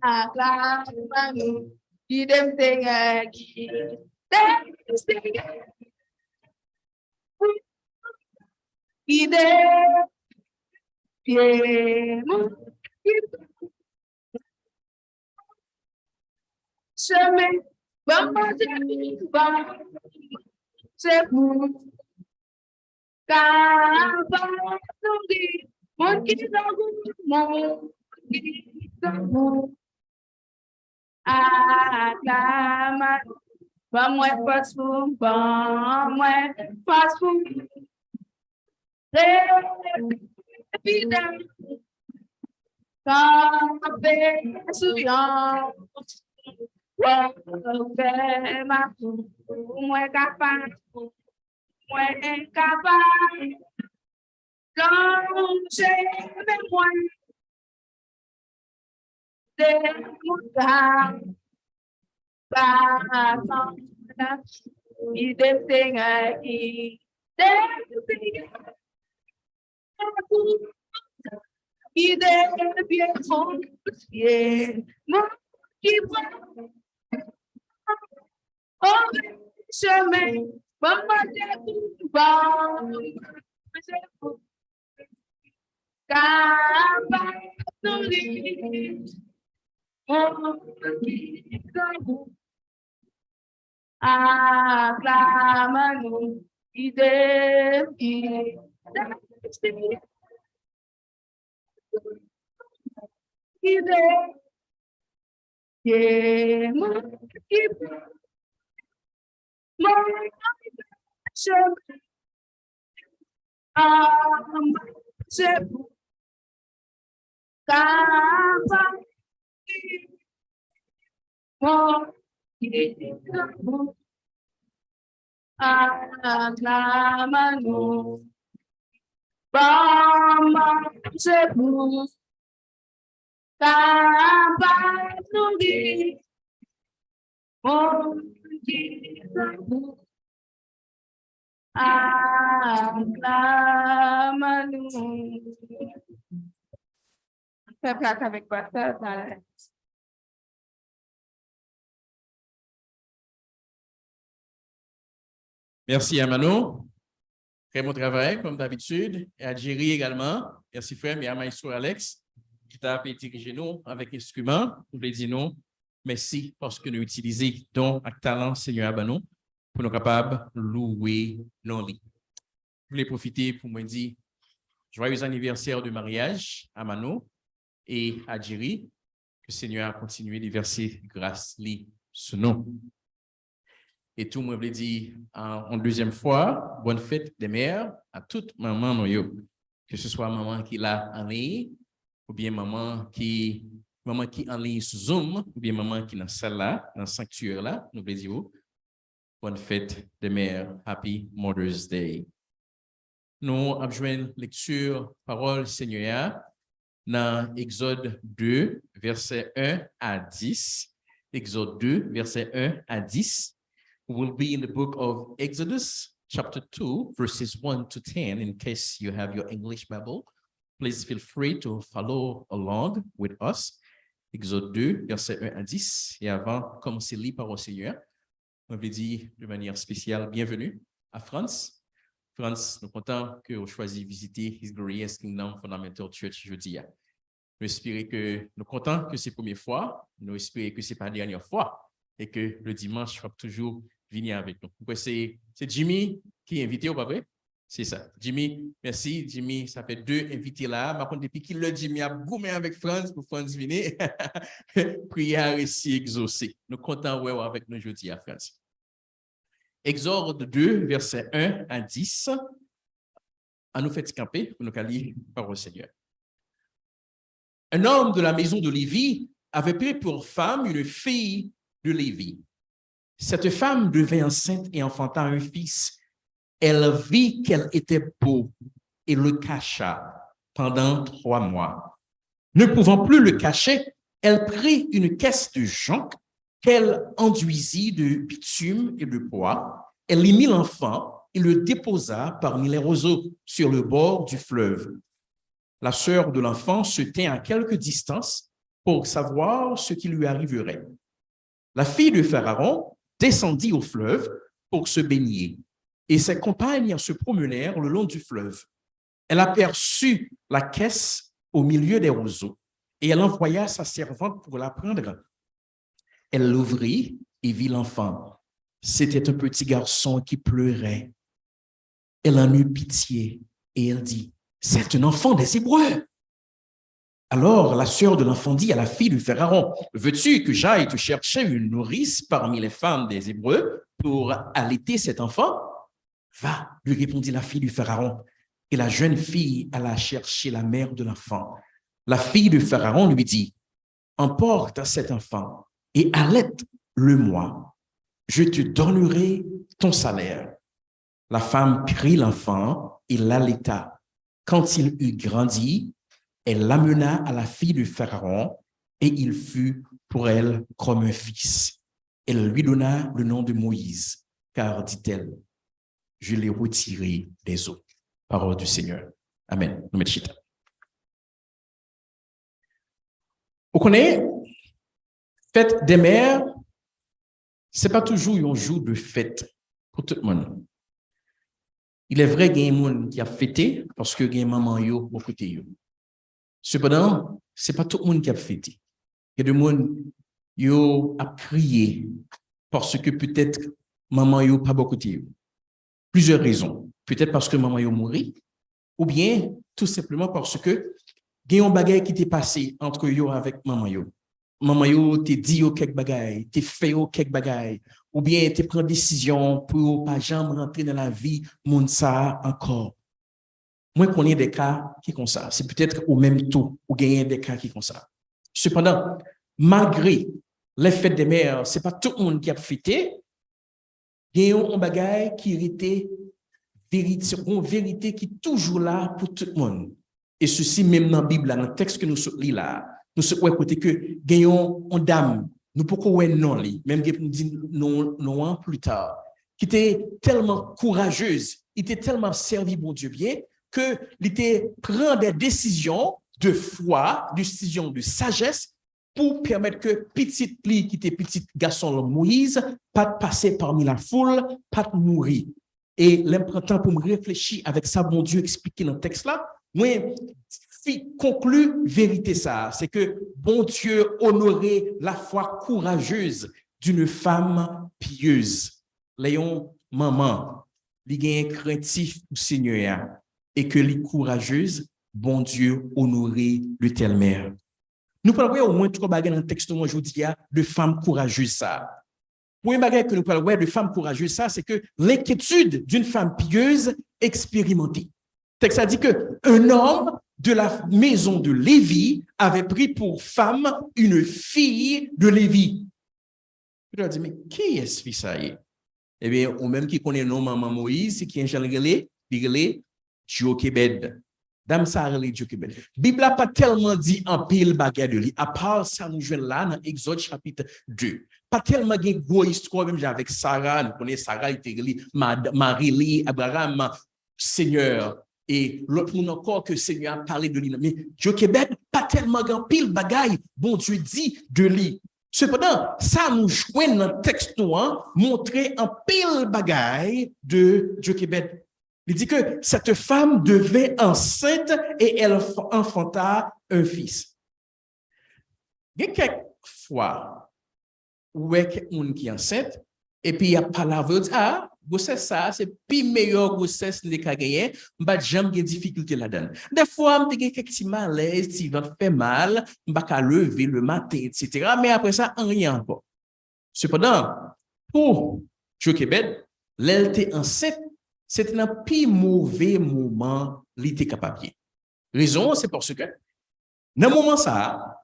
Acclamano, idem thing again. Idem, chemin, vamos c'est pour mon qui acclamano, vamos fast food, vida, chemin, acclamano, idem, acclamano, Fais place avec pasteur dans la... Merci à Manon. Très bon travail, comme d'habitude. Et à Jerry également. Merci, frère. Et à Maïsou Alex, qui t'a dirigé nous avec instrument. Nous voulons dire non. Merci parce que nous utilisons don et talent, Seigneur Abanou, pour nous capables de louer nos lits. Je voulais profiter pour me dire joyeux anniversaire de mariage à Manon et à Jerry. Que le Seigneur a continué de verser grâce sur nous. Et tout le monde veut dire en deuxième fois, bonne fête des mères à toute maman, que ce soit maman qui l'a en ligne, ou bien maman qui en ligne sur Zoom, ou bien maman qui est dans la salle là, dans le sanctuaire là, nous voulons dire bonne fête des mères, Happy Mother's Day. Nous avons joué lecture parole Seigneur dans Exode 2, verset 1 à 10. Exode 2, verset 1 à 10. Will be in the book of Exodus, chapter 2, verses 1 to 10. In case you have your English Bible, please feel free to follow along with us. Exode 2, verset 1 à 10. Et avant de commencer à lire par le Seigneur, on veut dire de manière spéciale bienvenue à France. France, nous sommes contents que vous choisissiez de visiter His Glorious Kingdom Fundamental Church jeudi. Nous espérons que nous sommes contents que c'est la première fois. Nous espérons que ce n'est pas la dernière fois et que le dimanche sera toujours venir avec nous. C'est Jimmy qui est invité, ou pas vrai? C'est ça. Jimmy, merci. Jimmy, ça fait 2 invités là. Par contre, depuis qu'il le dit, Jimmy a goûté avec France pour France venir. Prière ici exaucée. Nous comptons avec nous jeudi à France. Exode 2, verset 1 à 10. À nous fait camper pour nous lire par le Seigneur. Un homme de la maison de Lévi avait pris pour femme une fille de Lévi. Cette femme devint enceinte et enfanta un fils. Elle vit qu'elle était beau et le cacha pendant 3 mois. Ne pouvant plus le cacher, elle prit une caisse de jonc qu'elle enduisit de bitume et de bois. Elle y mit l'enfant et le déposa parmi les roseaux sur le bord du fleuve. La sœur de l'enfant se tint à quelque distance pour savoir ce qui lui arriverait. La fille de Pharaon descendit au fleuve pour se baigner, et ses compagnes se promenèrent le long du fleuve. Elle aperçut la caisse au milieu des roseaux, et elle envoya sa servante pour la prendre. Elle l'ouvrit et vit l'enfant. C'était un petit garçon qui pleurait. Elle en eut pitié et elle dit, « C'est un enfant des Hébreux. » Alors la sœur de l'enfant dit à la fille du Pharaon, « Veux-tu que j'aille te chercher une nourrice parmi les femmes des Hébreux pour allaiter cet enfant? » « Va, lui répondit la fille du Pharaon. Et la jeune fille alla chercher la mère de l'enfant. La fille du Pharaon lui dit, « Emporte cet enfant et allaite-le-moi. Je te donnerai ton salaire. » La femme prit l'enfant et l'allaita. Quand il eut grandi, elle l'amena à la fille du Pharaon et il fut pour elle comme un fils. Elle lui donna le nom de Moïse, car, dit-elle, je l'ai retiré des eaux. Parole du Seigneur. Amen. Nous mettons chita. Vous connaissez, fête des mères, ce n'est pas toujours un jour de fête pour tout le monde. Il est vrai qu'il y a des gens qui a fêté parce que il y a maman yo au côté yo. Cependant, ce n'est pas tout le monde qui a fêté. Il y a des gens qui a crié parce que peut-être maman yo pas beaucoup de yo. Plusieurs raisons. Peut-être parce que maman yo mouri, ou bien tout simplement parce que il y a un bagage qui t'est passé entre yo avec maman yo. Maman yo te dit yo quelques bagages, te fait yo quelques bagages, ou bien te prend décision pour pas jamais rentrer dans la vie moun ça encore. Moi je connais des cas qui comme ça. C'est peut-être au même taux ou gagner des cas qui comme ça. Cependant, malgré les fêtes des mères, c'est pas tout le monde qui a fêté. Il y a un bagage qui était une vérité qui est toujours là pour tout le monde. Et ceci, même dans la Bible, dans le texte que nous lisons là, nous sommes côté que gagnons une dame, nous pouvons non même nous dire non plus tard, qui était tellement courageuse, il était tellement servi bon Dieu bien, que il était prend des décisions de foi, des décisions de sagesse, pour permettre que petit pli qui était petit garçon Moïse, pas de passer parmi la foule, pas de mourir. Et l'important pour me réfléchir avec ça, bon Dieu expliqué dans le texte là, moi, conclut vérité ça, c'est que bon Dieu honorait la foi courageuse d'une femme pieuse. Léon, maman, il y a un craintif au Seigneur et que les courageuses, bon Dieu honorait le tel mère. Nous parlons au moins trois bagages dans le texte aujourd'hui de femmes courageuses ça. Premier bagage que nous parlons de femmes courageuses ça, c'est que l'inquiétude d'une femme pieuse expérimentée. Le texte a dit que un homme de la maison de Lévi avait pris pour femme une fille de Lévi. Je leur dis, mais qui est ce fils ça? Eh bien, ou même qui connaît le nom maman Moïse, qui est un Jochebed. Dame ça relé Jochebed. Bible n'a pas tellement dit en pile bagage de lui. À part ça, nous jouons là dans Exode chapitre 2. Pas tellement de gros histoire même avec Sarah. Nous connaissons Sarah, Marie, Abraham, Seigneur. Et l'autre monde encore que Seigneur a parlé de lui. Mais Jochebed, pas tellement grand pile bagaille, bon Dieu dit de lui. Cependant, ça nous joint dans le texte noir, montrer un pile bagaille de Jochebed. Il dit que cette femme devait enceinte et elle enfanta un fils. Il y a quelques fois où il y a quelqu'un qui est enceinte et puis il y a pas la veut ah, grossesse ça, c'est plus meilleur grossesse de gagner, mais jamais de difficulté là-dedans. Des fois, je suis quelques petits malaise, si va fait mal, je vais lever le matin, etc. Mais après ça, rien encore. Cependant, pour Jochebed, elle était enceinte, c'était un plus mauvais moment qu'il était capable. Raison, c'est parce que, dans ce moment ça,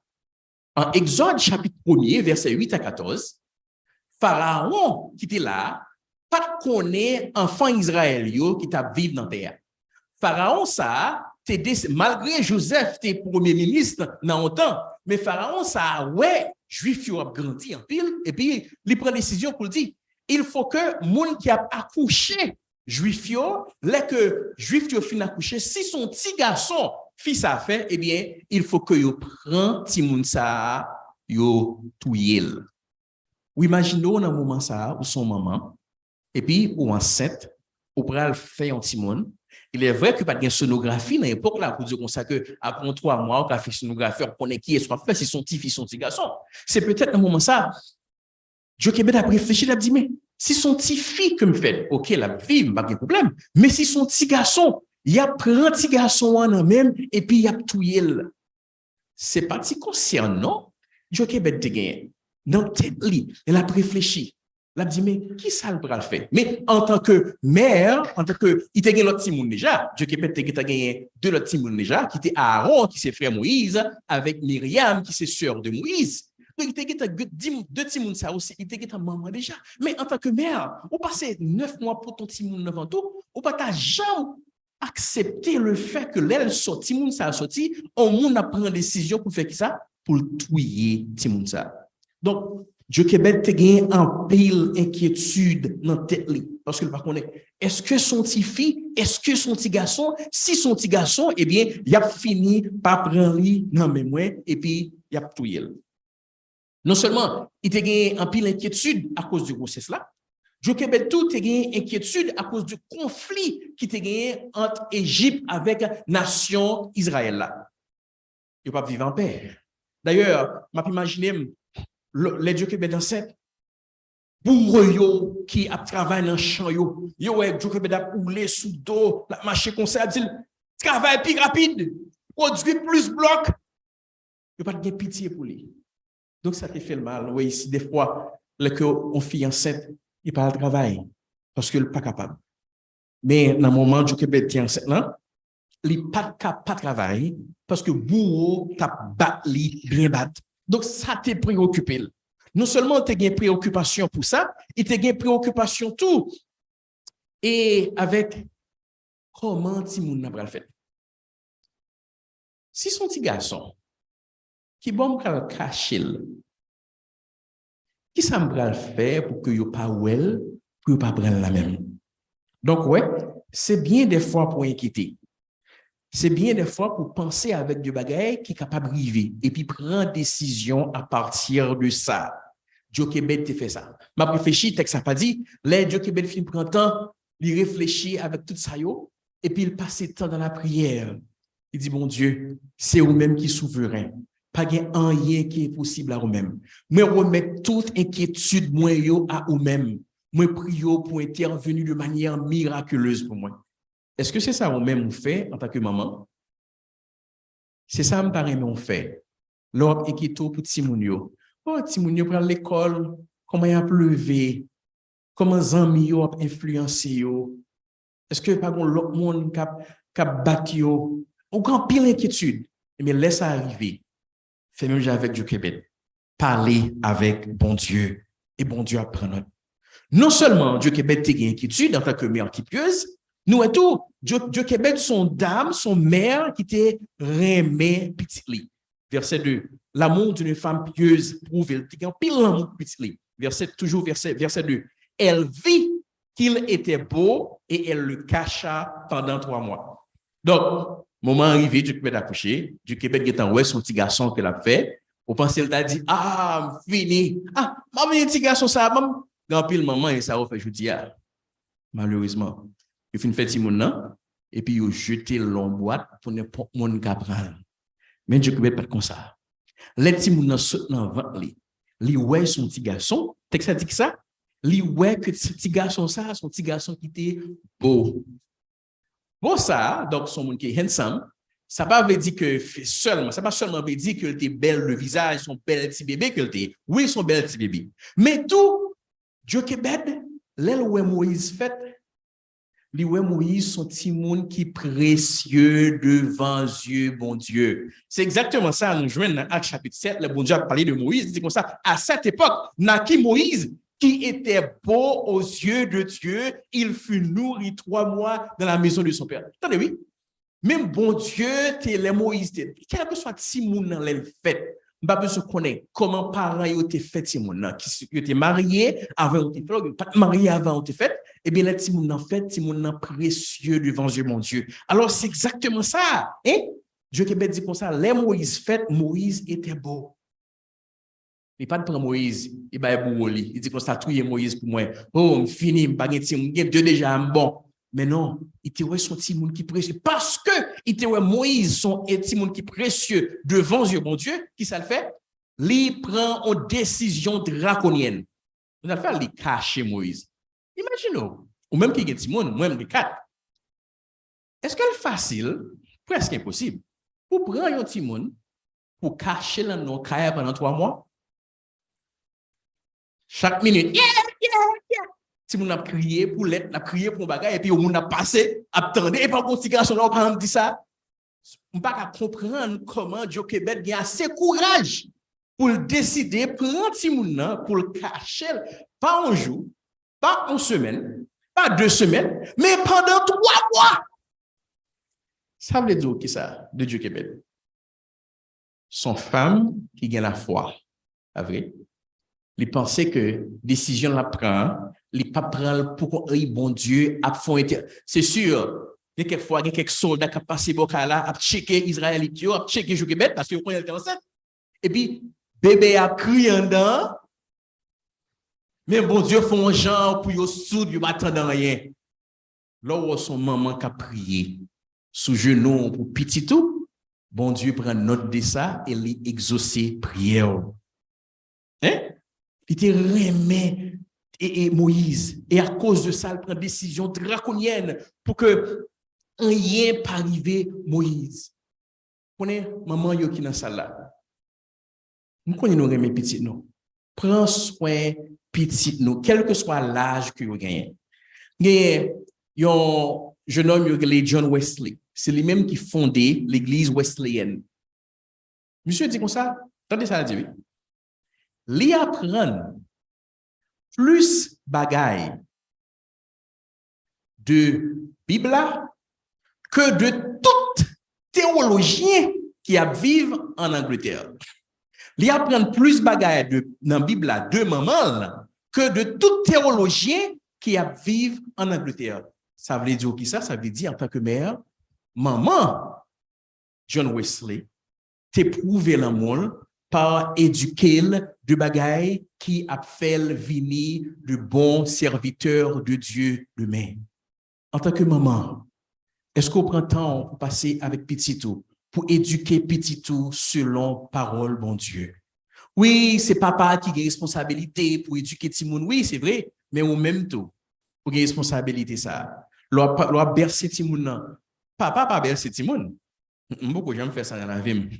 en Exode chapitre 1er, versets 8 à 14, Pharaon qui était là, pas connaît enfant Israël qui t'a vivre dans la terre. Pharaon ça, malgré Joseph était premier ministre dans longtemps, mais Pharaon ça, ouais, juif qui a grandi en pile, et puis il prend décision pour dire, il faut que monde qui a accouché juif yo, les que juif yo fin accouché, si son petit garçon fils a fait, eh bien, il faut que yo prend Timoun ça, yo touye. Ou imaginons dans un moment ça, ou son maman, et puis, ou enceinte, ou pral fait un Timoun. Il est vrai que pas de sonographie dans l'époque là, pour dire comme ça que après 3 mois, on a fait sonographie, on connaît qui est ce qu'on fait, si son petit fils, son petit garçon. C'est peut-être un moment ça, Jochebed a réfléchi, il a dit, mais si son petit fille que me fait, ok, la fille, pas de problème, mais si son petit garçon, il a pris un petit garçon en même, et puis il a touillé. C'est pas si conscient, non? Jochebed te gagné. Dans tête, elle a réfléchi. Elle a dit, mais qui ça le bras fait? Mais en tant que mère, en tant que, il te gagné l'autre Timoun déjà. Jochebed te gagné 2 autres Timoun déjà, qui était Aaron, qui c'est frère Moïse, avec Myriam, qui c'est sœur de Moïse. Donc, il était 2 Timoun ça aussi, il était maman déjà. Mais en tant que mère, on passait 9 mois pour ton Timoun devant tout, on pas ta jamais accepter le fait que l'aile sorti, Timoun ça a sorti, on moun a pris une décision pour faire qui ça? Pour tuer Timoun ça. Donc, Jochebed te gagné en pile inquiétude dans tête parce que le par contre, est-ce que son petit fille, est-ce que son petit garçon, si son petit garçon, eh bien, il a fini par prendre lui dans mémoire et puis il a tué. Non seulement il te gagné en pile inquiétude à cause du grossesse là, Jochebed tout te gagné inquiétude à cause du conflit qui te gagné entre Égypte avec nation Israël là. Il pas vivre en paix. D'ailleurs, m'a imaginer les Jochebed enceinte pour yo qui a travaillé dans champ yo Jochebed a roulé sous dos la marché comme ça dit travail plus rapide produit plus bloc il pas de pitié pour lui donc ça te fait le mal oui ici des fois le que on fille enceinte il pas de travail parce qu'il pas capable mais dans le moment Jochebed est enceinte là il pas capable travailler parce que bourreau t'a battu bien battu. Donc, ça t'a préoccupé. Non seulement tu as une préoccupation pour ça, il t'a une préoccupation tout. Et avec comment Timoun n'a pas le fait. Si son petit garçon, qui bon le cacher, qui ça me le faire pour que yo pas well, pour yo pas prendre la même. Donc, ouais, c'est bien des fois pour inquiéter. C'est bien des fois pour penser avec des bagailles qui est capable de vivre et puis prendre décision à partir de ça. Jochebed te fait ça. M'a réfléchi, texte ça pas dit, là Jochebed fin prend temps, il réfléchit avec tout ça yo et puis il passe le temps dans la prière. Il dit bon Dieu, c'est vous-même qui souverain. Pas gain rien qui est possible à vous-même. Moi remettre toute inquiétude moi yo à vous-même. Moi prie pour intervenir de manière miraculeuse pour moi. Est-ce que c'est ça vous-même vous fait en tant que maman? C'est ça me paraît on fait. L'autre équito pour Timounio. Oh, Timounio prend l'école, comment il a pleuvé, comment Zami a influencé. Est-ce que pas l'autre monde qui a battu ou grand pile inquiétude? Mais laisse ça arriver. Fais même avec Jochebed. Parler avec bon Dieu et bon Dieu apprend. Non seulement Jochebed te gagne inquiétude en tant que mère qui pieuse, nous et tout, Jochebed, son dame, son mère qui était remé petit lit. Verset 2. L'amour d'une femme pieuse prouve, il y a pile l'amour petit lit. Verset 2. Elle vit qu'il était beau et elle le cacha pendant 3 mois. Donc, moment arrivé, Jochebed a couché, Jochebed est en ouais son petit garçon qu'elle a fait. Au pensée, elle t'a dit, ah, fini. Ah, maman, un petit garçon, ça, maman. Dans pile maman, et ça a fait jeudi. Malheureusement. Il fait une fête Simon et puis il jeté l'on boîte pour n'importe monde qui prendre. Mais Jochebed pas comme ça. Les Simon saute dans ventre li ouais son petit garçon, texte dit que ça, li ouais que ce petit garçon ça, son petit garçon qui était beau. Bon ça, donc son monde qui est handsome, ça pas veut dire que seulement, ça pas seulement veut dire qu'il était belle le visage, son bel petit bébé qu'il était. Oui, son bel petit bébé. Mais tout Jochebed, l'aile où Moïse fait li wè Moïse son petit monde qui précieux devant Dieu, bon Dieu. C'est exactement ça, nous joignons dans Actes chapitre 7, le bon Dieu a parlé de Moïse, il dit comme ça, à cette époque, naquit Moïse, qui était beau aux yeux de Dieu, il fut nourri 3 mois dans la maison de son père. Attendez, oui. Même bon Dieu, les Moïse, quel que soit petit monde dans les fêtes, on pas besoin de connaître comment parents ont été fait petit monde, qui étaient mariés avant, pas mariés avant, ont été fait. Eh bien, les petits moun en fait, petits moun précieux devant Dieu, mon Dieu. Alors, c'est exactement ça. Hein? Dieu Québec dit comme ça, les Moïse fait, Moïse était beau. Il pas de prendre Moïse, il va pour lui. Il dit comme ça, tout est Moïse pour moi. Oh, fini, je pas Dieu déjà bon. Mais non, il te ouais son petit monde qui précieux. Parce que il te ouais Moïse, son petit monde qui précieux devant Dieu, bon Dieu, qui ça le fait? Il prend une décision draconienne. On a fait lui cacher Moïse. Imaginez, ou même qui est petit monde, moi même quatre. Est-ce que c'est facile, presque impossible, pour prendre un petit monde, pour cacher le nom pendant 3 mois? Chaque minute, si on a crié pour l'être, on a crié pour un bagage, et puis on a passé, attendez, et par considération, on a dit ça. On ne peut pas comprendre comment Dieu Québec a assez courage pour décider, prendre petit monde pour le cacher, pas un jour, pas une semaine, pas 2 semaines, mais pendant 3 mois. Ça veut dire qui ça, de Dieu Québec? Son femme qui gagne la foi, à vrai. Il pensait que décision la prend, il pas prend pour un bon Dieu à fond. C'est sûr, il y a quelquefois quelques soldats qui passent par là, à checker Israélite, à checker Dieu Québec parce qu'ils connaissent enceinte. Et puis bébé a crié en dedans. Mais bon Dieu font un genre pour yo soudre, yo m'attendent rien. Là où son maman qui a prié sous genou pour petit tout, bon Dieu prend note de ça et lui exaucer prière. Hein? Il était remet et Moïse. Et à cause de ça, il prend une décision draconienne pour que rien pas arrivé Moïse. Vous connaissez maman yo qui dans salle là. Nous connaissons nous remet petit nous. Prends soin petit nous, quel que soit l'âge que vous gagnez. Il y a un jeune homme qui John Wesley. C'est lui-même qui fondait l'église wesleyenne. Monsieur dit comme ça, attendez ça dit oui. Li apprend plus bagaille de Bible que de tout théologien qui a vivre en Angleterre. Li apprend plus bagaille de dans Bible de maman que de tout théologien qui a vivre en Angleterre. Ça veut dire qui ça? Ça veut dire en tant que mère, maman John Wesley t'éprouver l'amour par éduquer de bagaille qui a fait venir de bons serviteurs de Dieu demain. En tant que maman, est-ce qu'on prend temps pour passer avec Petitou, pour éduquer Petitou selon parole bon Dieu? Oui, c'est papa qui a responsabilité pour éduquer Timoun. Oui, c'est vrai, mais au même temps, pour avoir responsabilité ça. L'on bercer Timoun. Papa pas bercer Timoun. Beaucoup j'aime faire ça dans la vie.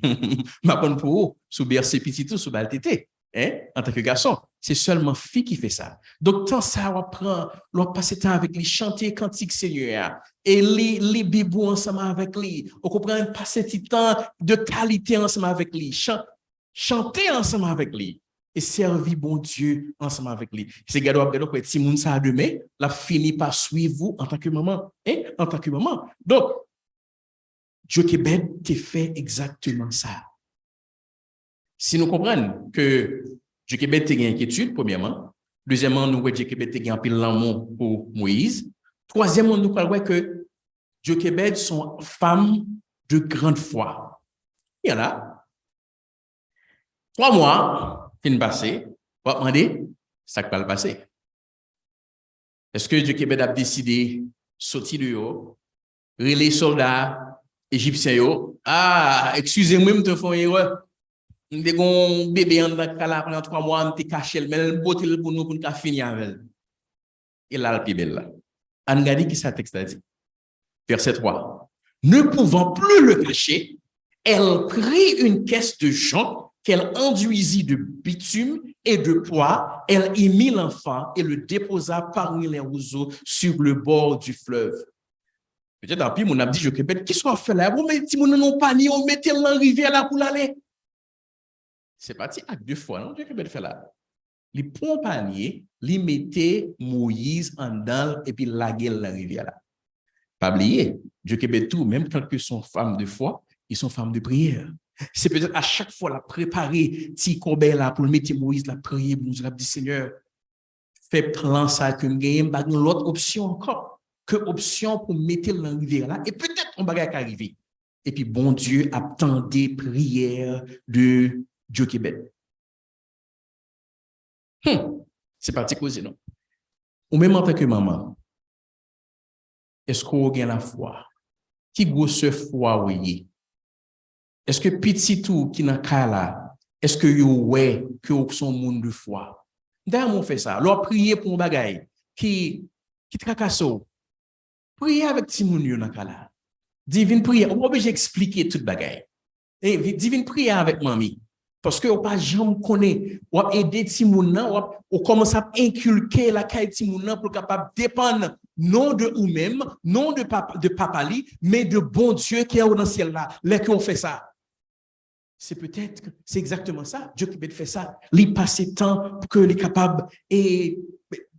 Ma bonne pour sous bercer Petitou sous baltété. Hein? En tant que garçon, c'est seulement fille qui fait ça. Donc, tant ça, on prend, on passe temps avec les chanter cantiques Seigneur et les bibous ensemble avec lui. On comprend passer du temps de qualité ensemble avec lui. Chanter ensemble avec lui et servir bon Dieu ensemble avec lui. C'est gado que si moun ça demain, la fini par suivre vous en tant que maman, hein? En tant que maman. Donc, Dieu Québec te fait exactement ça. Si nous comprenons que Dieu Québec a une inquiétude, premièrement. Deuxièmement, nous voyons que Dieu Québec a un pile l'amour pour Moïse. Troisièmement, nous croyons que Dieu Québec sont femmes de grande foi. Il y en a. 3 mois, fin passé, on va demander, ça va le passer. Est-ce que Dieu Québec a décidé de sortir de haut, les soldats égyptiens, excusez-moi, je me fais une erreur. Je suis un bébé en pendant 3 mois, je suis caché, mais je suis pour nous pour finir avec elle. Et là, le plus belle là. On a dit qui ça texte a dit. Verset 3. Ne pouvant plus le cacher, elle prit une caisse de jonc qu'elle enduisit de bitume et de poids. Elle y mit l'enfant et le déposa parmi les roseaux sur le bord du fleuve. Peut-être en plus, mon a dit, je répète, qu'est-ce qu'on fait là? Vous mettez mon nom pas ni on mettez dans la rivière là pour l'aller. C'est parti à 2 fois, non? Dieu répète fait là. Les prend panier, les mettez Moïse en dedans et puis laguer la rivière là. Pas oublier, Dieu Québec tout, même quand ils sont femmes de foi, ils sont femmes de prière. C'est peut-être à chaque fois la préparer, si Corbet là pour mettre Moïse la prière, nous a dit Seigneur, fais plan ça que nous gagnons, l'autre option encore. Que option pour mettre dans la rivière là, et peut-être on va arriver. et puis bon Dieu attendait prières de Jochebed. C'est parti causer, non? Ou même en tant que maman, est-ce qu'on a la foi? Qui grosse foi, oui? Est-ce que petit tout qui n'a qu'à là, est-ce que vous ouais que vous son monde de foi? D'ailleurs, on fait ça. Leur prier pour un bagay qui tracasse. Priez avec Timoun yo dans là. Divine prière, on obligé expliquer toute bagay. Et divine prière avec mamie. Parce que on pas jamais connaît, on aider Timoun nan, on commence à inculquer la caille Timoun nan pour capable dépendre non de vous-même, non de papa li, mais de bon Dieu qui est dans le ciel là. Là qu'on fait ça. C'est exactement ça. Dieu qui fait ça. Il passe temps pour que les capable et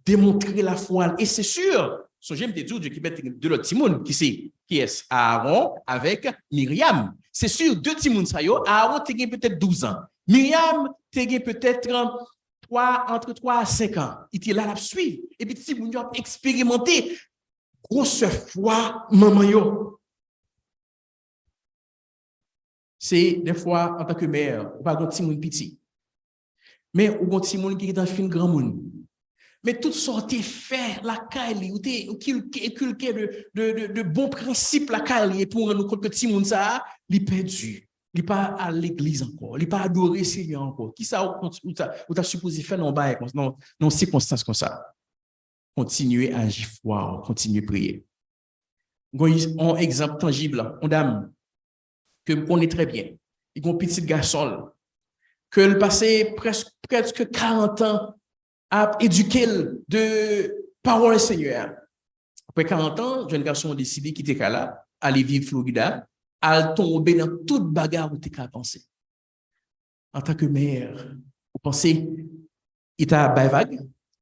démontrer la foi. Et c'est sûr, j'aime te dire Dieu qui met de l'autre Timoun, qui est Aaron avec Myriam. C'est sûr, deux Timoun ça yo, Aaron te peut-être 12 ans. Myriam te peut-être entre 3 à 5 ans. Il était là à suivre. Et puis Timoun a expérimenté grosse foi maman yo. C'est des fois, en tant que mère, on va un petit monde petit. Mais on a un petit monde qui est dans le grand monde. Mais toutes sortes de faits, la caille, ou de bons principes, la caille, pour nous compte que petit monde ça, il est perdu. Il n'est pas à l'église encore. Il n'est pas adoré Seigneur encore. Qui ça, ou t'as supposé faire dans circonstances comme ça? Continuez à agir foi, continuez à prier. Un exemple tangible, on dame, que vous connaissez très bien. Il y a un petit garçon que le passé presque 40 ans à éduquer de parole du Seigneur. Après 40 ans, le jeune garçon a décidé de quitter Kala, aller vivre Florida, à tomber dans toute bagarre où tu as pensé. En tant que mère, vous pensez, il t'a vague,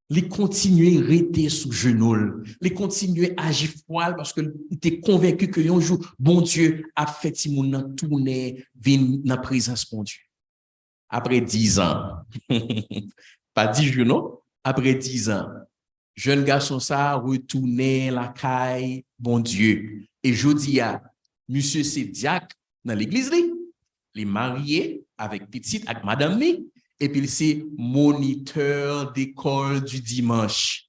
il continue à rester sous genou, il continue à agir froid parce qu'il était convaincu que un jour, bon Dieu a fait Timoun tourner, venir dans la présence de Dieu. Après 10 ans, pas 10 jours, non? Après 10 ans, jeune garçon ça retourné la caille, bon Dieu. Et je dis à monsieur c'est diacre dans l'église, il est marié avec petite, avec madame, et puis c'est moniteur d'école du dimanche.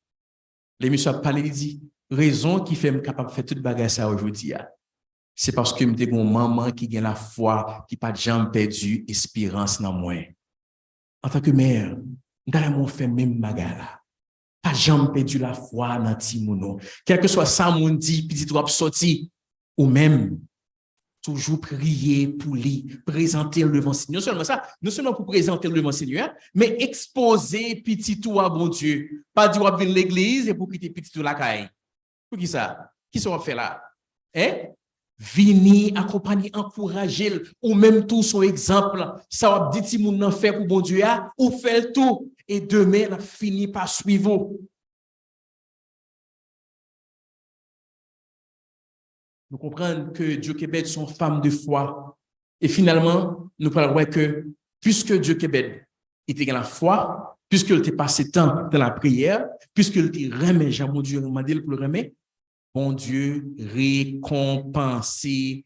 Les monsieur a parlé, il dit, raison qui fait me capable de faire toute bagarre ça aujourd'hui, c'est parce que j'ai une maman qui a la foi, qui n'a pas de jambe perdue, espérance dans moi. En tant que mère, nous fait même bagarre. Pas jambe perdue la foi dans Timouno. Quel que soit ça, mon dit, petit trop sorti, ou même, toujours prier pour lui, présenter le devant Seigneur. Non seulement ça, non seulement pour présenter le devant Seigneur, mais exposer petit tout à bon Dieu. Pas dire à venir l'église et pour quitter petit tout la caille. Pour qui ça? Qui ça va faire là? Hein? Venir, accompagner, encourager, ou même tout son exemple, ça va dire si mon fait pour bon Dieu, ou fait tout, et demain, on finit par suivre. Nous comprenons que Jochebed sont femmes de foi. Et finalement, nous parlons que puisque Jochebed était dans la foi, puisqu'il était passé temps dans la prière, puisqu'il était remis, j'ai mon Dieu, m'a dit pour le remettre, bon Dieu récompenser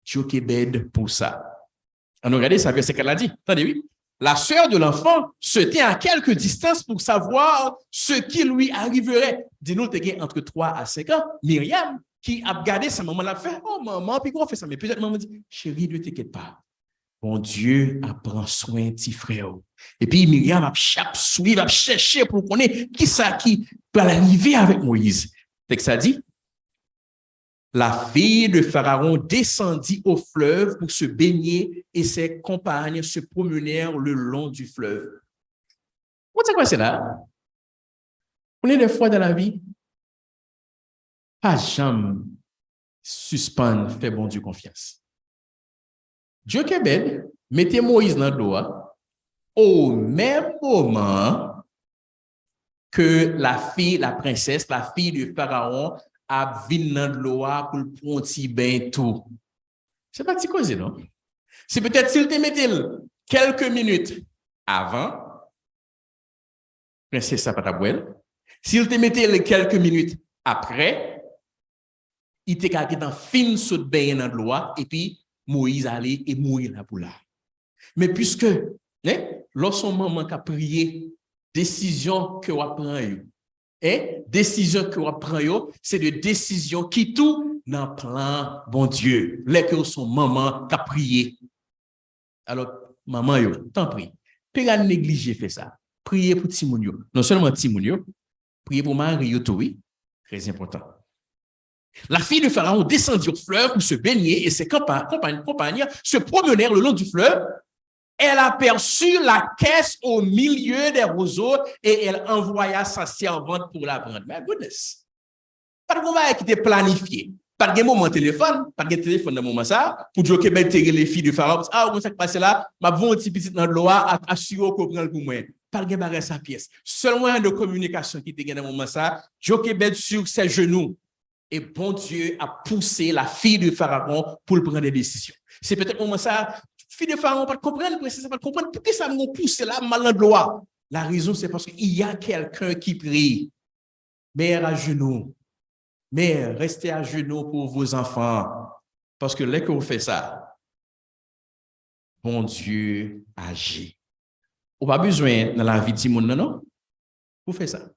Jochebed pour ça. Alors, regardez, ça verset qu'elle a dit. Attendez, oui. La sœur de l'enfant se tient à quelque distance pour savoir ce qui lui arriverait. Dis-nous, tu es entre 3 à 5 ans. Myriam, qui a regardé sa maman, l'a fait. Oh, maman, puis comment on fait ça? Mais peut-être maman dit, chérie, ne t'inquiète pas. Bon Dieu prend soin de petit frère. Et puis Myriam a suivi, a cherché pour connaître qui ça qui peut arriver avec Moïse. Texte ça dit, la fille de Pharaon descendit au fleuve pour se baigner et ses compagnes se promenèrent le long du fleuve. Vous savez quoi c'est là? On est des fois dans la vie, pas jamais suspendre, fait bon Dieu confiance. Jochebed mettez Moïse dans l'eau au même moment que la fille, la princesse, la fille de Pharaon a venu dans l'eau pour le prendre bain tout. C'est pas si causé, non? C'est peut-être s'il te mettait quelques minutes avant, princesse Sapatabouel, s'il te mettait quelques minutes après, il te gardé dans fin sous bain dans l'eau et puis Moïse allait et mourir là pour là. Mais puisque, lorsqu'on maman a prié, décision que on prend, décision que on prend, c'est des décisions qui tout dans le plan, bon Dieu. Les que son maman a prié. Alors, maman, t'en prie. Pas négliger fait ça. Priez pour Timounio. Non seulement Timounio, priez pour Marie, oui, très important. La fille de Pharaon descendit au fleuve pour se baigner et ses compagnes se promenèrent le long du fleuve. Elle aperçut la caisse au milieu des roseaux et elle envoya sa servante pour la prendre. My goodness. Pas de moment qui était planifié. Pas de moment téléphone, pas de téléphone dans le moment ça, pour dire que les filles de Pharaon, ah, on s'est passé là, ma bon petit petit dans le loi, assurer qu'on prend pour moi. Pas de barrer sa pièce. Seulement de communication qui était dans le moment ça, Jochebed sur ses genoux. Et bon Dieu a poussé la fille de Pharaon pour prendre des décisions. C'est peut-être au moment ça, fille de Pharaon pas comprendre, pas comprendre pourquoi ça m'a poussé là, mal de loi. La raison, c'est parce qu'il y a quelqu'un qui prie. Mère à genoux. Mère, restez à genoux pour vos enfants. Parce que dès que vous faites ça, bon Dieu agit. On n'a pas besoin dans la vie de Timon, non? Vous faites ça.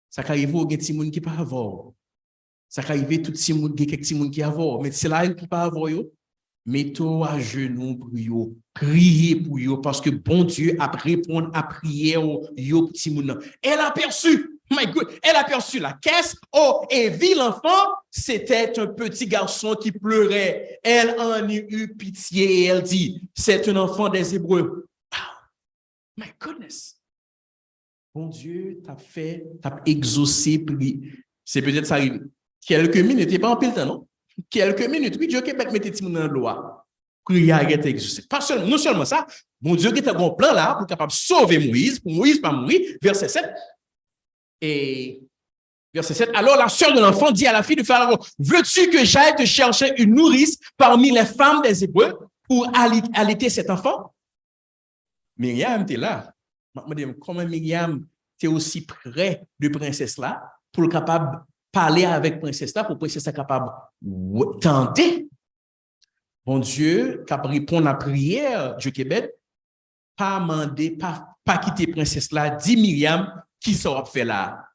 Ça arrive au Timon qui pas avoir. Ça arrive tout Timon qui quelques Timon qui avoir. Mais c'est là il peut pas avoir. Mettez-vous à genoux pour yo. Priez pour yo parce que bon Dieu a répondu à prière yo petit moun. Elle a perçu. My God, elle a perçu la caisse. Oh, et vit l'enfant, c'était un petit garçon qui pleurait. Elle en eut pitié et elle dit, c'est un enfant des Hébreux. Wow. My goodness. Bon Dieu t'a fait, t'a exaucé. C'est peut-être ça arrive. Quelques minutes, et pas en pile temps, non? Quelques minutes. Oui, Dieu Québec mettait tout le monde dans le loi. Prière est exaucée. Pas seulement, non seulement ça, bon Dieu qui a un plan là pour capable sauver Moïse, pour Moïse pas mourir, verset 7. Et verset 7, alors la sœur de l'enfant dit à la fille de Pharaon, veux-tu que j'aille te chercher une nourrice parmi les femmes des Hébreux pour allaiter cet enfant? Myriam était là. Je me dis, comment Myriam était aussi près de princesse là pour capable parler avec princesse là pour princesse là capable tenter. Bon Dieu, qui répond à la prière de Québec, pas demander, pas quitter princesse là, dit Myriam, qui sera fait là?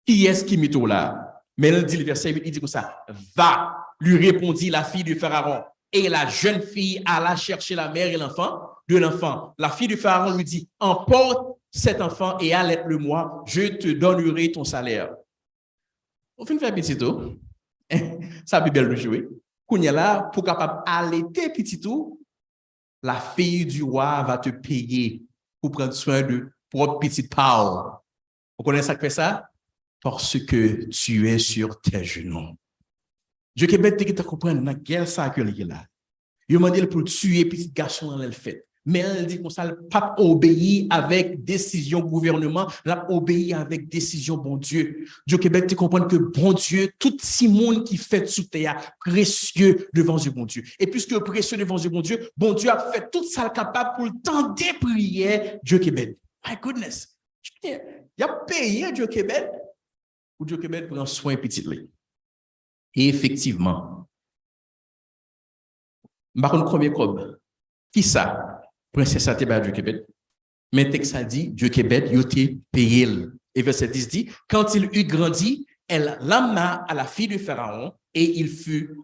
Qui est-ce qui met tout là? Mais elle dit le verset 8, il dit comme ça, va, lui répondit la fille de Pharaon. Et la jeune fille alla chercher la mère et l'enfant de l'enfant. La fille de Pharaon lui dit, emporte cet enfant et allaite-le moi, je te donnerai ton salaire. On finit faire petit tout. Ça peut bien le jouer. Kounya là, pour capable allaiter petit tout, la fille du roi va te payer pour prendre soin de propre petite Paul. Vous connaissez ça que fait ça? Parce que tu es sur tes genoux. Dieu Québec, tu comprends, dans la guerre, ça que là. Il m'a dit pour tuer petit garçon dans le fait. Mais elle dit qu'on ça pas obéir avec décision gouvernement, l'a obéir avec décision bon Dieu. Dieu Québec, tu comprends que bon Dieu, tout si monde qui fait sous terre précieux devant Dieu bon Dieu. Et puisque précieux devant Dieu bon Dieu a fait tout ça capable pour le temps des prières Dieu Québec. My goodness. Il y a payé Dieu Québec pour Dieu Québec prend soin petit là. Et effectivement, par contre, combien cob? Qui ça? Princesse a été Dieu Québec. Mais le texte a dit, Dieu Québec, il a été payé. Et verset 10 dit, quand il eut grandi, elle l'amena à la fille de Pharaon et il fut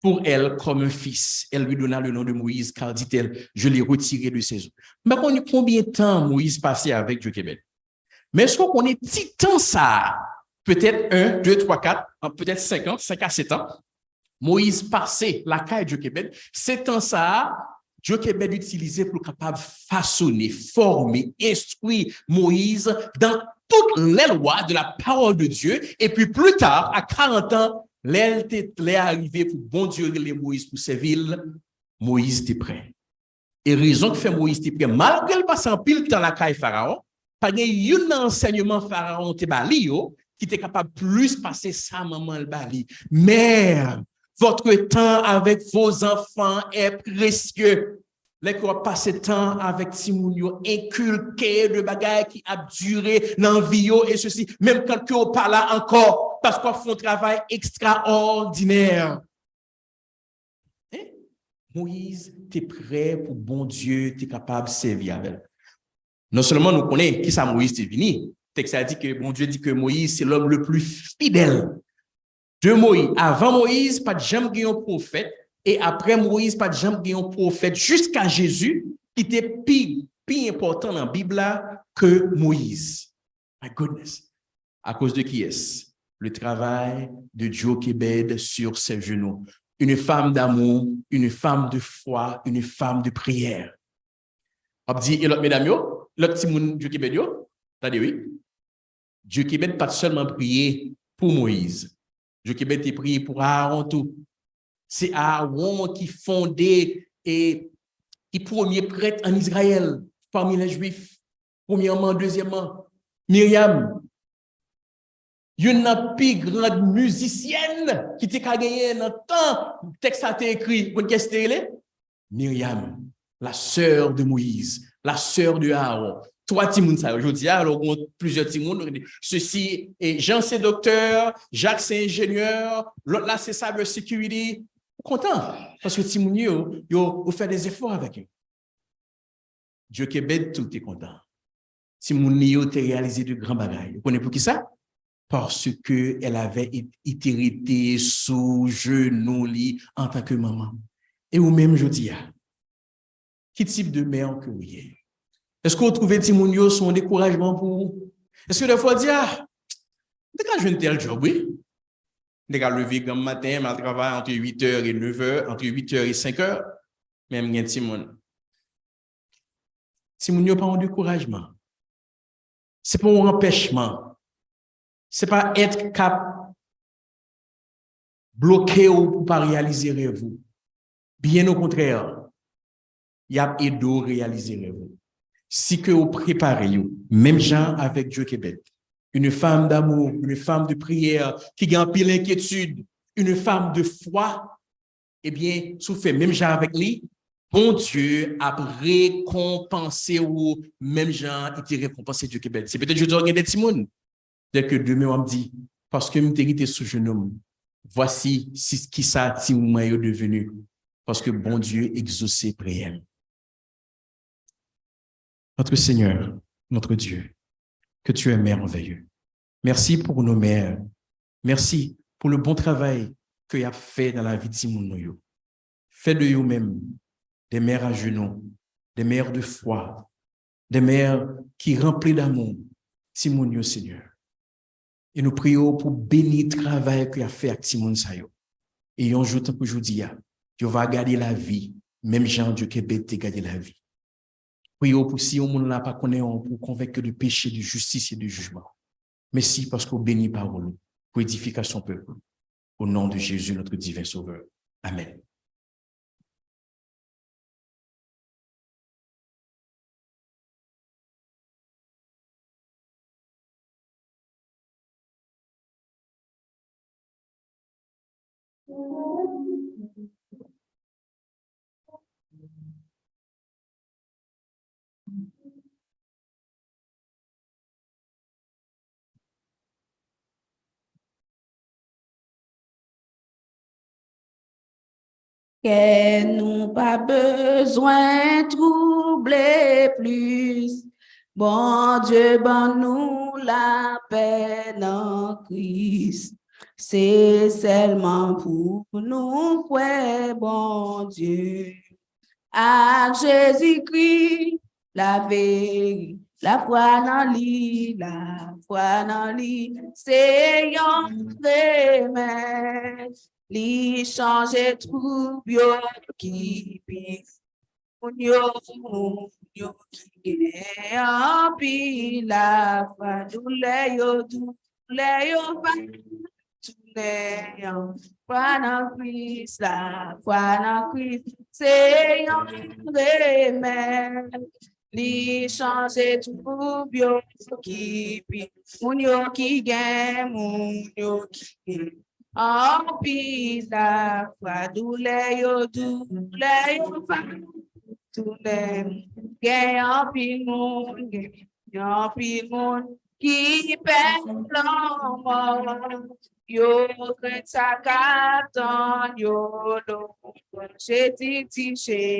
pour elle comme un fils. Elle lui donna le nom de Moïse, car dit-elle, je l'ai retiré de ses os. Mais combien de temps Moïse passait avec Dieu Québec? Mais est-ce qu'on est petit temps ça? Peut-être 1, 2, 3, 4, peut-être 5 ans, 5 à 7 ans. Moïse passait la caille de Dieu Québec. 7 ans ça, Dieu Québec utilisé pour capable façonner, former, instruire Moïse dans toutes les lois de la parole de Dieu. Et puis plus tard, à 40 ans, l'aile est arrivé pour bon Dieu les Moïse pour servir. Moïse était prêt. Et raison que fait Moïse était prêt, malgré le passé en pile temps la caille Pharaon, pas un enseignement Pharaon te bali qui était capable plus passer sa maman le bali. Mère, votre temps avec vos enfants est précieux. Les qu'on passer temps avec Timounio, inculqué de bagailles qui a duré dans la vie et ceci, même quand on parle là encore, parce qu'on fait un travail extraordinaire. Moïse, tu es prêt pour bon Dieu, tu es capable de servir avec. Non seulement nous connaissons qui ça Moïse est venu, le texte a dit que bon Dieu dit que Moïse, c'est l'homme le plus fidèle de Moïse. Avant Moïse, pas de jamais un prophète, et après Moïse, pas de jamais un prophète, jusqu'à Jésus, qui était plus important dans la Bible là, que Moïse. My goodness. À cause de qui est-ce? Le travail de Jochebed sur ses genoux. Une femme d'amour, une femme de foi, une femme de prière. On dit, et l'autre mesdames, l'autre petit monde Jochebed, attendez, oui. Jochebed pas seulement prié pour Moïse. Jochebed est prié pour Aaron tout. C'est Aaron qui fondait et qui premier prêtre en Israël parmi les Juifs. Premièrement, deuxièmement, Myriam. Une plus grande musicienne qui t'a gagné dans le temps. Le texte a été écrit. Vous connaissez Myriam, la sœur de Moïse, la sœur de Aaron. Trois Timoun, ça aujourd'hui, alors plusieurs Timoun. Ceci est Jean, c'est docteur, Jacques, c'est ingénieur, l'autre là, c'est cyber security. Content, parce que Timoun, il fait des efforts avec eux. Dieu Québec, tout est content. Timoun, il a réalisé de grands bagailles. Vous connaissez pour qui ça? Parce qu'elle avait été sous genou en tant que maman. Et ou même, je dis, quel type de mère que vous êtes? Est-ce que vous trouvez Timounio son découragement pour vous? Est-ce que des fois, dire, quand je viens de tel job, oui, je vais lever comme matin, je travaille entre 8h et 9h, entre 8h et 5h, même il y a Timoun. Timounio pas un découragement. C'est pas un empêchement. C'est pas être cap bloqué ou pour pas réaliser rêve. Bien au contraire, il y a aidé à réaliser rêve. Si que vous préparez, même gens avec Dieu Québec, une femme d'amour, une femme de prière qui gagne pile l'inquiétude, une femme de foi, eh bien, si vous faites même gens avec lui, bon Dieu a récompensé ou même gens été récompensé Dieu Québec. C'est peut-être que je dois regarder Timon. Dès que demain on me dit, parce que je m'ai sous genou, voici qui ça Timon est devenu. Parce que bon Dieu exaucé prière. Notre Seigneur, notre Dieu, que tu es merveilleux. Merci pour nos mères. Merci pour le bon travail que tu as fait dans la vie de Simon. Fais de vous-même des mères à genoux, des mères de foi, des mères qui remplissent d'amour. Simon, Seigneur. Et nous prions pour bénir le travail que tu as fait avec Simon Sayo. Et un jour, tant que je dis, tu vas garder la vie, même Jean Dieu Québec te garder la vie. Prions pour si on n'a pas connaît pour convaincre de péché, de justice et de jugement. Merci parce qu'on bénit par nous pour édification peuple. Au nom de Jésus, notre divin Sauveur. Amen. Que nous pas besoin troubler plus. Bon Dieu, bon nous la paix en Christ. C'est seulement pour nous, ouais, bon Dieu. À Jésus-Christ, la vérité, la foi dans lui, la foi dans lui, c'est un remède. Li change tout bio qui pisse. Yo qui en pile la foi doule yo pas doule foi dans Christ la foi dans Christ c'est un remède. Li change tout bio qui pisse. Yo qui gagne yo qui en pile la foi doule yo pas doule en pile monde qui perd l'homme Yo kretakaton yo do shetike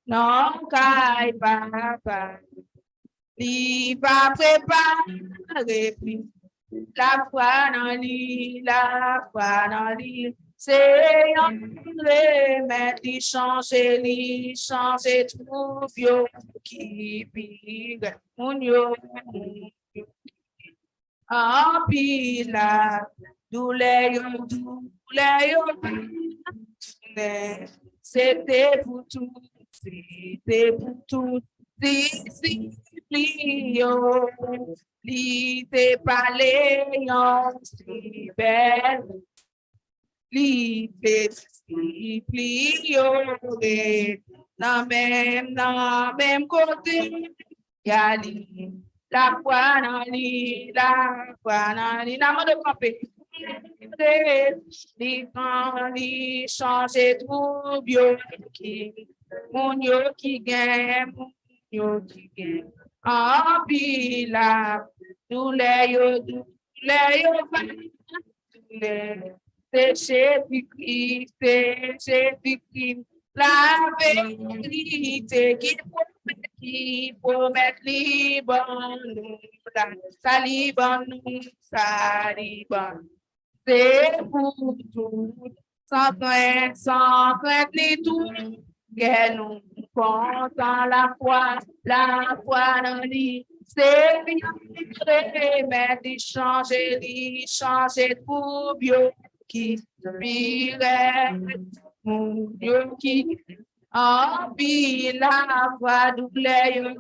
non kai papa li va préparer la foi dans l'île c'est un remède li changer tout bio qui pire mon yo Apila, douleur, c'était pour tout, disciplio, l'idée parler, si belle, l'idée disciplio, dans même côté, y'a la foi dans l'île, la foi dans l'île, la main de camper. Li changer tout bio mon yo qui gagne, mon yo qui gagne. En pila, tous les yo, c'est chez Christ, la vérité qui promet liban, saliban, saliban. C'est pour tout, sans crainte ni tout, que nous comptons la foi dans lui. C'est bien mais changer pour bio qui virait, mon Dieu qui en pile la voix douleur,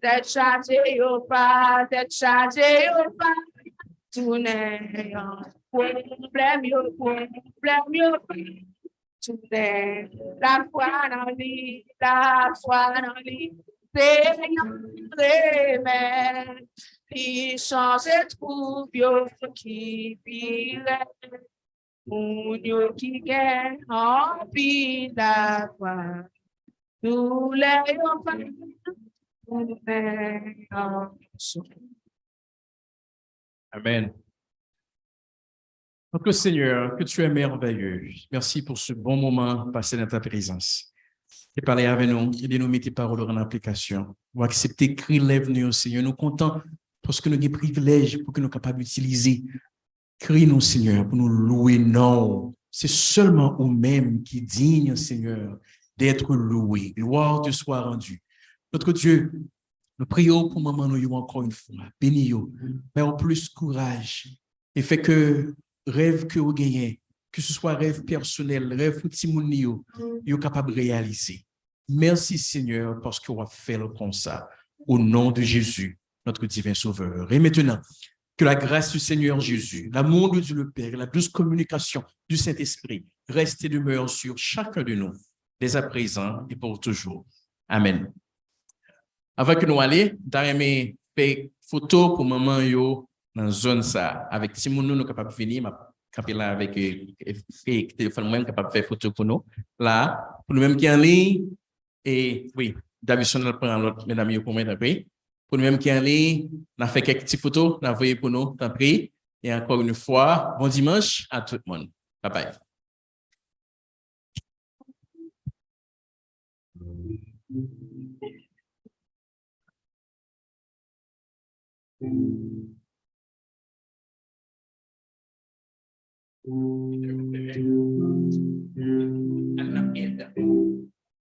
Tête chargée au pas, tout n'est problème, tout n'est la foi dans lui, Seigneur, remède, il change tout, bio qui vire, mon Dieu qui gagne, en pile la foi, tous les Amen. Notre Seigneur, que tu es merveilleux. Merci pour ce bon moment passé dans ta présence. Et parler avec nous, et de nous mettre tes paroles en application. Ou accepter cri lève-nous, Seigneur. Nous comptons parce que nous avons des privilèges pour que nous soyons capables d'utiliser. Crie nous, Seigneur, pour nous louer. Non, c'est seulement nous-mêmes qui digne, Seigneur, d'être loués. Gloire te soit rendue. Notre Dieu, nous prions pour maman nous encore une fois. Bénis-nous. Mets-nous plus courage. Et fait que rêve que vous gagnez, que ce soit rêve personnel, rêve pour Timounio, vous êtes capable de réaliser. Merci Seigneur parce que vous avez fait le comme ça. Au nom de Jésus, notre divin Sauveur. Et maintenant, que la grâce du Seigneur Jésus, l'amour de Dieu le Père, la douce communication du Saint-Esprit reste et demeure sur chacun de nous, dès à présent et pour toujours. Amen. Avant que nous allions, nous avons fait photo pour maman yo dans la zone ça. Avec Timoun, nous sommes capables de venir, camper là avec téléphone, nous capable de faire photo pour nous. Là, pour nous-mêmes qui en ligne, et oui, Davison nous prend l'autre, mesdames, yo, pour moi, d'après. Pour nous-mêmes qui en ligne, on a fait quelques petites photos, on a envoyé pour nous, d'après. Et encore une fois, bon dimanche à tout le monde. Bye bye.